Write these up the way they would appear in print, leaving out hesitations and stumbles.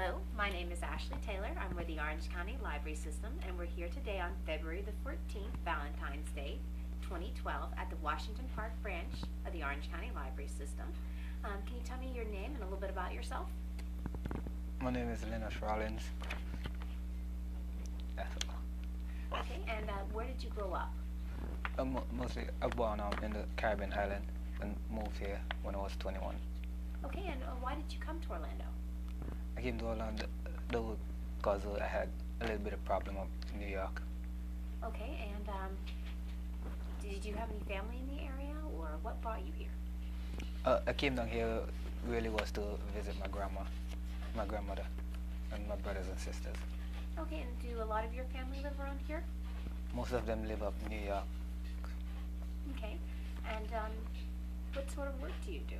Hello, my name is Ashley Taylor. I'm with the Orange County Library System, and we're here today on February the 14th, Valentine's Day, 2012, at the Washington Park branch of the Orange County Library System. Can you tell me your name and a little bit about yourself? My name is Linus Rawlins. That's all. Okay, and where did you grow up? Mostly I was born in the Caribbean island and moved here when I was 21. Okay, and why did you come to Orlando? I came to Orlando because I had a little bit of problem up in New York. Okay, and did you have any family in the area, or what brought you here? I came down here really was to visit my grandmother, and my brothers and sisters. Okay, and do a lot of your family live around here? Most of them live up in New York. Okay, and what sort of work do you do?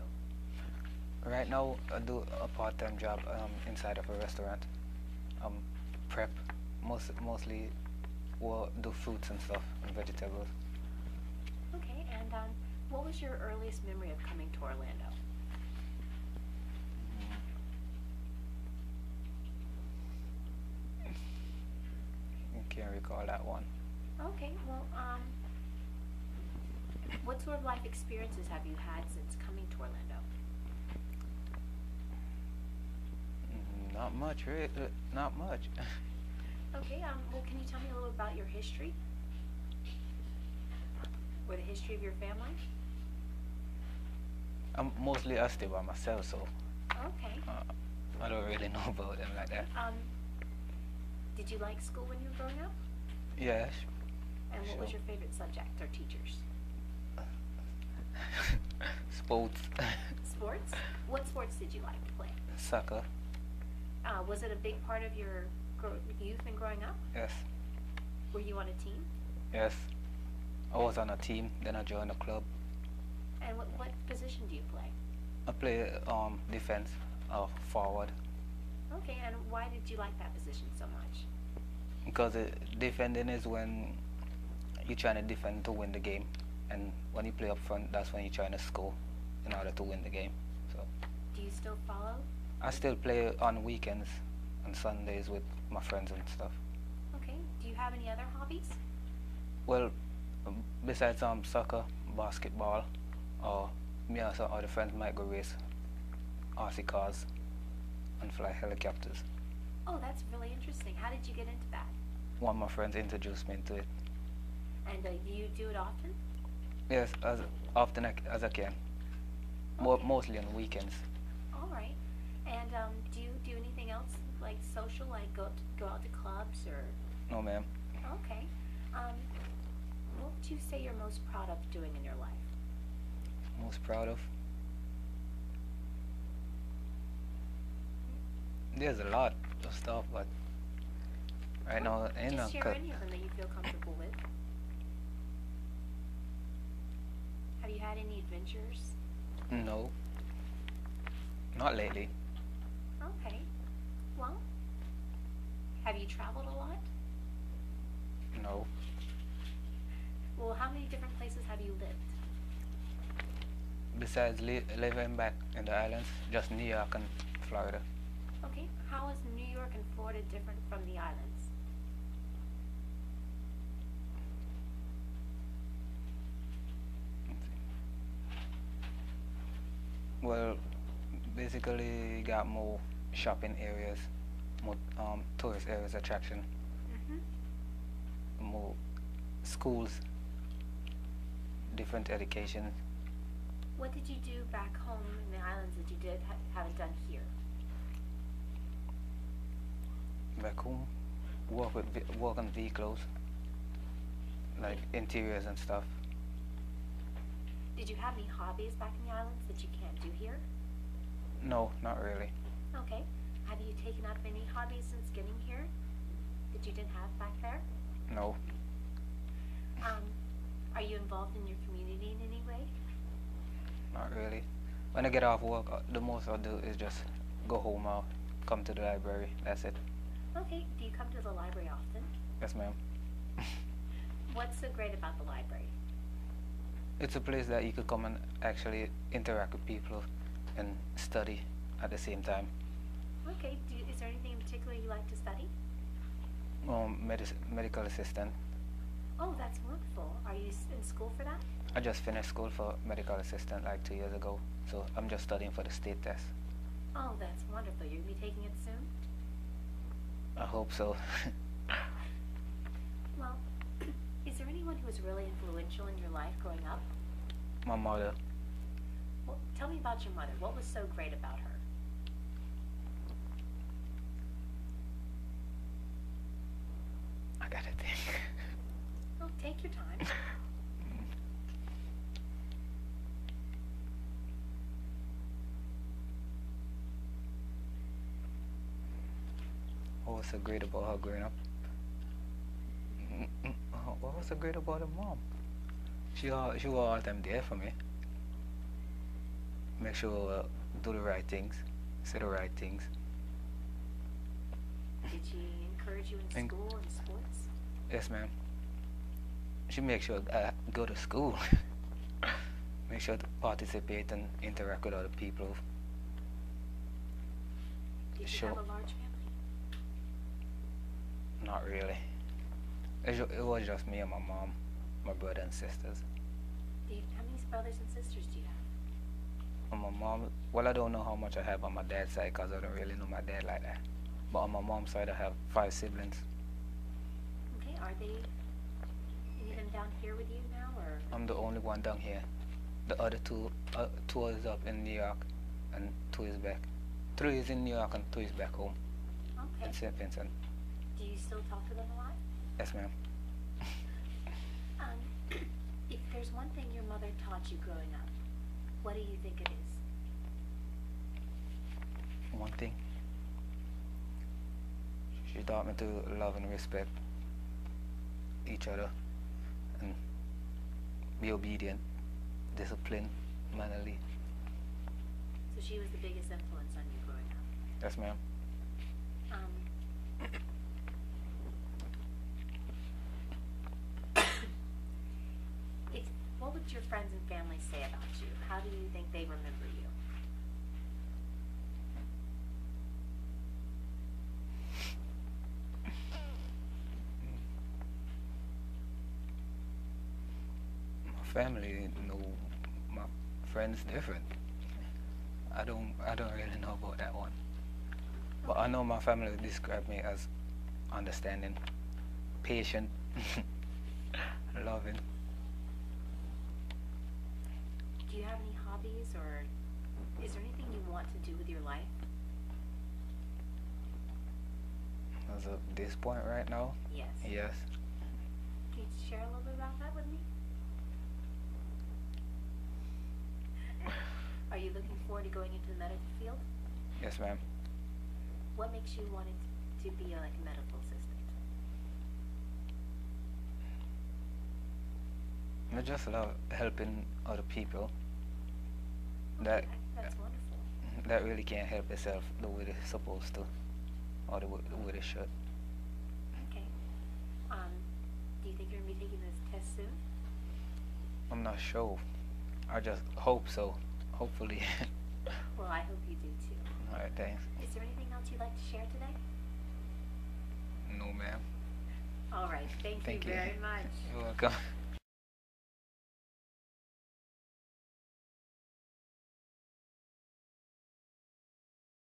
Right now, I do a part-time job inside of a restaurant. Prep, mostly do fruits and stuff and vegetables. Okay, and what was your earliest memory of coming to Orlando? I can't recall that one. Okay, well, what sort of life experiences have you had since coming to Orlando? Not much, really. Not much. Okay, well, can you tell me a little about your history? Or the history of your family? Mostly I stay by myself, so Okay. I don't really know about them like that. Did you like school when you were growing up? Yes. And what was Sure. your favorite subject or teachers? Sports. Sports? What sports did you like to play? Soccer. Was it a big part of your youth and growing up? Yes. Were you on a team? Yes. I was on a team, then I joined a club. And what position do you play? I play defense, forward. Okay, and why did you like that position so much? Because defending is when you're trying to defend to win the game, and when you play up front, that's when you're trying to score in order to win the game. So. Do you still follow? I still play on weekends and Sundays with my friends and stuff. Okay. Do you have any other hobbies? Well, besides soccer, basketball, or me and some other friends might go race RC cars and fly helicopters. Oh, that's really interesting. How did you get into that? One of my friends introduced me into it. And do you do it often? Yes, as often as I can. Okay. Mostly on weekends. All right. And do you do anything else like social, like go out to clubs or? No, ma'am. Okay. What would you say you're most proud of doing in your life? Most proud of? There's a lot of stuff, but right now, Just share any of them that you feel comfortable with. Have you had any adventures? No. Not lately. Okay. Well, have you traveled a lot? No. Well, how many different places have you lived? Besides living back in the islands, just New York and Florida. Okay. How is New York and Florida different from the islands? Well, basically, you got more shopping areas, more tourist areas, attraction, more schools, different education. What did you do back home in the islands that you haven't done here? Back home, work on vehicles, like interiors and stuff. Did you have any hobbies back in the islands that you can't do here? No, not really. Okay. Have you taken up any hobbies since getting here that you didn't have back there? No. Are you involved in your community in any way? Not really. When I get off work, the most I'll do is just go home or come to the library. That's it. Okay. Do you come to the library often? Yes, ma'am. What's so great about the library? It's a place that you could come and actually interact with people and study at the same time. Okay. Is there anything in particular you like to study? Medical assistant. Oh, that's wonderful. Are you in school for that? I just finished school for medical assistant like 2 years ago, so I'm just studying for the state test. Oh, that's wonderful. You're going to be taking it soon? I hope so. Well, is there anyone who was really influential in your life growing up? My mother. Well, tell me about your mother. What was so great about her? I gotta think. Well, take your time. What was so great about her growing up? What was so great about her mom? She was all the time there for me. Make sure do the right things, say the right things. Did she encourage you in school and sports? Yes, ma'am. She makes sure I go to school. Make sure to participate and interact with other people. Did you have a large family? Not really. It was just me and my mom, my brother and sisters. How many brothers and sisters do you have? On my mom, well, I don't know how much I have on my dad's side because I don't really know my dad like that. But on my mom's side, I have 5 siblings. Okay, are they any of them down here with you now, or? I'm the only one down here. The other two is up in New York, and 2 is back. 3 is in New York and 2 is back home. Okay. In St. Vincent. Do you still talk to them a lot? Yes, ma'am. If there's one thing your mother taught you growing up, what do you think it is? One thing. She taught me to love and respect each other and be obedient, disciplined, mannerly. So she was the biggest influence on you growing up? Yes, ma'am. What would your friends and family say about you? How do you think they remember you? My family know my friends different. I don't really know about that one. But I know my family would describe me as understanding, patient, loving. Do you have any hobbies, or is there anything you want to do with your life? As of this point right now? Yes. Yes. Can you share a little bit about that with me? Are you looking forward to going into the medical field? Yes, ma'am. What makes you want to be like a medical assistant? I just love helping other people. Okay, that's wonderful. That really can't help itself the way they're supposed to, or the way they should. Okay. Do you think you're going to be taking this test soon? I'm not sure. I just hope so. Hopefully. Well, I hope you do too. Alright, thanks. Is there anything else you'd like to share today? No, ma'am. All right. Thank you very much. You're welcome.